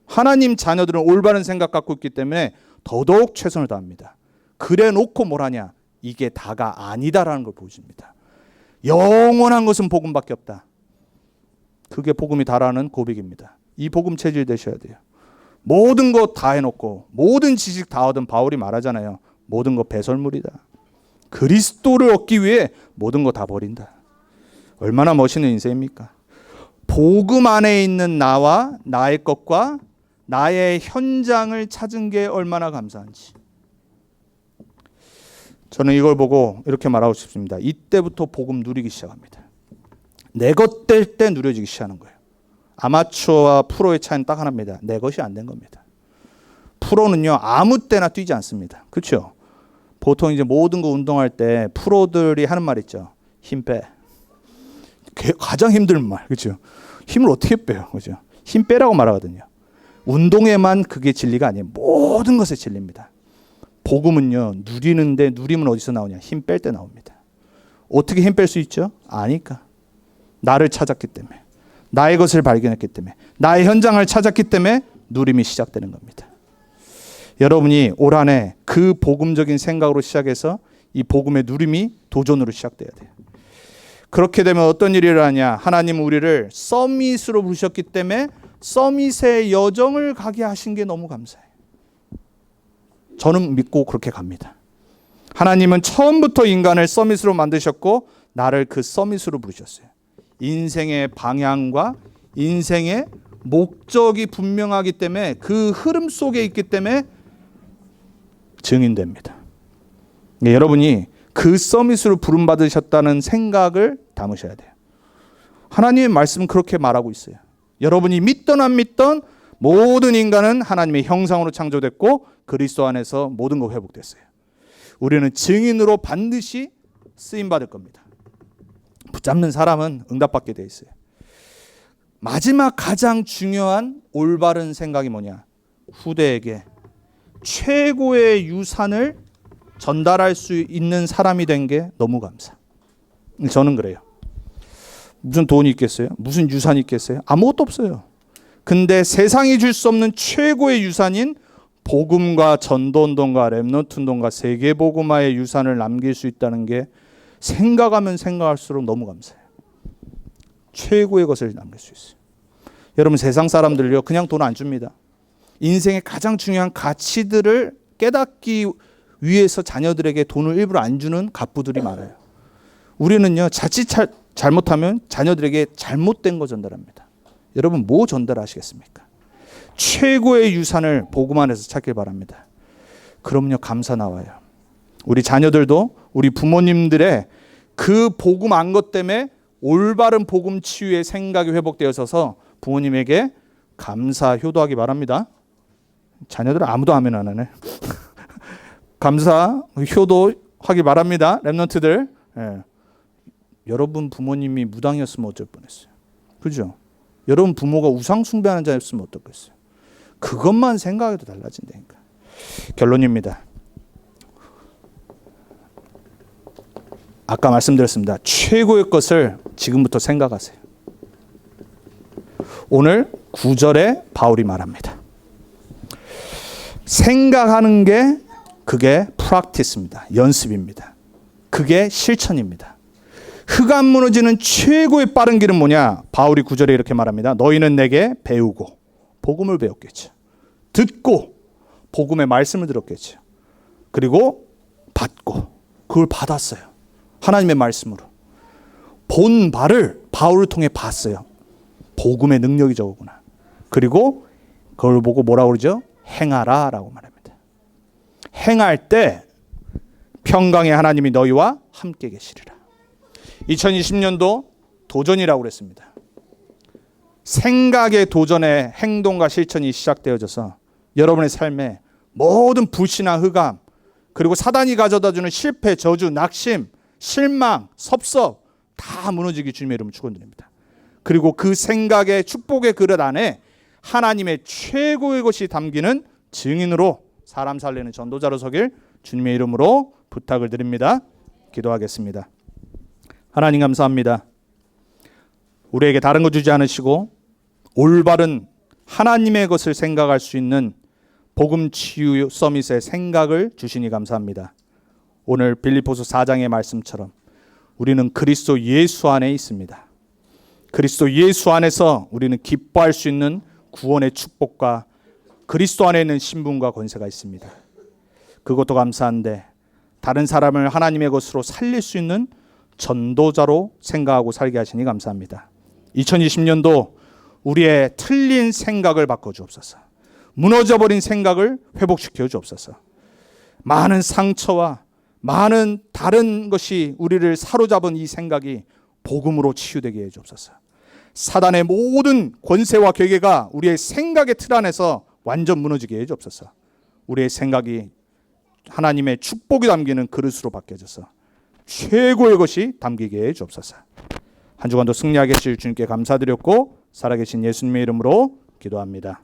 하나님 자녀들은 올바른 생각 갖고 있기 때문에 더더욱 최선을 다합니다. 그래 놓고 뭘 하냐? 이게 다가 아니다라는 걸 보여줍니다. 영원한 것은 복음밖에 없다. 그게 복음이 다라는 고백입니다. 이 복음 체질 되셔야 돼요. 모든 것 다 해놓고 모든 지식 다 얻은 바울이 말하잖아요. 모든 것 배설물이다. 그리스도를 얻기 위해 모든 거 다 버린다. 얼마나 멋있는 인생입니까? 복음 안에 있는 나와 나의 것과 나의 현장을 찾은 게 얼마나 감사한지. 저는 이걸 보고 이렇게 말하고 싶습니다. 이때부터 복음 누리기 시작합니다. 내 것 될 때 누려지기 시작하는 거예요. 아마추어와 프로의 차이는 딱 하나입니다. 내 것이 안 된 겁니다. 프로는요, 아무 때나 뛰지 않습니다. 그렇죠? 보통 이제 모든 거 운동할 때 프로들이 하는 말 있죠. 힘 빼. 가장 힘든 말. 그렇죠? 힘을 어떻게 빼요? 그렇죠? 힘 빼라고 말하거든요. 운동에만 그게 진리가 아니에요. 모든 것에 진리입니다. 복음은요, 누리는데 누림은 어디서 나오냐? 힘 뺄 때 나옵니다. 어떻게 힘 뺄 수 있죠? 아니까. 나를 찾았기 때문에. 나의 것을 발견했기 때문에. 나의 현장을 찾았기 때문에 누림이 시작되는 겁니다. 여러분이 올 한 해 그 복음적인 생각으로 시작해서 이 복음의 누림이 도전으로 시작돼야 돼요. 그렇게 되면 어떤 일이 일어나냐? 하나님은 우리를 서밋으로 부르셨기 때문에 서밋의 여정을 가게 하신 게 너무 감사해요. 저는 믿고 그렇게 갑니다. 하나님은 처음부터 인간을 서밋으로 만드셨고 나를 그 서밋으로 부르셨어요. 인생의 방향과 인생의 목적이 분명하기 때문에 그 흐름 속에 있기 때문에 증인됩니다. 여러분이 그 서밋으로 부름받으셨다는 생각을 담으셔야 돼요. 하나님의 말씀은 그렇게 말하고 있어요. 여러분이 믿던 안 믿던 모든 인간은 하나님의 형상으로 창조됐고 그리스도 안에서 모든 것 회복됐어요. 우리는 증인으로 반드시 쓰임받을 겁니다. 붙잡는 사람은 응답받게 돼 있어요. 마지막 가장 중요한 올바른 생각이 뭐냐? 후대에게 최고의 유산을 전달할 수 있는 사람이 된 게 너무 감사. 저는 그래요. 무슨 돈이 있겠어요? 무슨 유산이 있겠어요? 아무것도 없어요. 근데 세상이 줄 수 없는 최고의 유산인 복음과 전도운동과 렘넌트운동과 세계복음화의 유산을 남길 수 있다는 게 생각하면 생각할수록 너무 감사해요. 최고의 것을 남길 수 있어요. 여러분 세상 사람들요 그냥 돈 안 줍니다. 인생의 가장 중요한 가치들을 깨닫기 위해서 자녀들에게 돈을 일부러 안 주는 갑부들이 많아요. 우리는요 자칫 잘못하면 자녀들에게 잘못된 거 전달합니다. 여러분 뭐 전달하시겠습니까? 최고의 유산을 복음 안에서 찾길 바랍니다. 그럼요 감사 나와요. 우리 자녀들도 우리 부모님들의 그 복음 안 것 때문에 올바른 복음 치유의 생각이 회복되어서 부모님에게 감사 효도하기 바랍니다. 자녀들은 아무도 아멘 안 하네. 감사 효도하기 바랍니다. 렘넌트들. 예. 여러분 부모님이 무당이었으면 어쩔 뻔했어요. 그죠? 여러분 부모가 우상 숭배하는 자였으면 어떻겠어요? 그것만 생각해도 달라진다니까. 결론입니다. 아까 말씀드렸습니다. 최고의 것을 지금부터 생각하세요. 오늘 9절에 바울이 말합니다. 생각하는 게 그게 프랙티스입니다. 연습입니다. 그게 실천입니다. 흑암 무너지는 최고의 빠른 길은 뭐냐? 바울이 9절에 이렇게 말합니다. 너희는 내게 배우고 복음을 배웠겠죠. 듣고 복음의 말씀을 들었겠죠. 그리고 받고 그걸 받았어요. 하나님의 말씀으로. 본 바를 바울을 통해 봤어요. 복음의 능력이 저거구나. 그리고 그걸 보고 뭐라고 그러죠? 행하라 라고 말합니다. 행할 때 평강의 하나님이 너희와 함께 계시리라. 2020년도 도전이라고 그랬습니다. 생각의 도전의 행동과 실천이 시작되어져서 여러분의 삶에 모든 불신앙, 흑암, 그리고 사단이 가져다주는 실패, 저주, 낙심, 실망, 섭섭 다 무너지기 주님의 이름으로 축원드립니다. 그리고 그 생각의 축복의 그릇 안에 하나님의 최고의 것이 담기는 증인으로 사람 살리는 전도자로 서길 주님의 이름으로 부탁을 드립니다. 기도하겠습니다. 하나님 감사합니다. 우리에게 다른 거 주지 않으시고 올바른 하나님의 것을 생각할 수 있는 복음 치유 서밋의 생각을 주시니 감사합니다. 오늘 빌립보서 4장의 말씀처럼 우리는 그리스도 예수 안에 있습니다. 그리스도 예수 안에서 우리는 기뻐할 수 있는 구원의 축복과 그리스도 안에 있는 신분과 권세가 있습니다. 그것도 감사한데 다른 사람을 하나님의 것으로 살릴 수 있는 전도자로 생각하고 살게 하시니 감사합니다. 2020년도 우리의 틀린 생각을 바꿔주옵소서. 무너져버린 생각을 회복시켜 주옵소서. 많은 상처와 많은 다른 것이 우리를 사로잡은 이 생각이 복음으로 치유되게 해 주옵소서. 사단의 모든 권세와 괴계가 우리의 생각의 틀 안에서 완전 무너지게 해 주옵소서. 우리의 생각이 하나님의 축복이 담기는 그릇으로 바뀌어져서 최고의 것이 담기게 해 주옵소서. 한 주간도 승리하게 하실 주님께 감사드렸고 살아계신 예수님의 이름으로 기도합니다.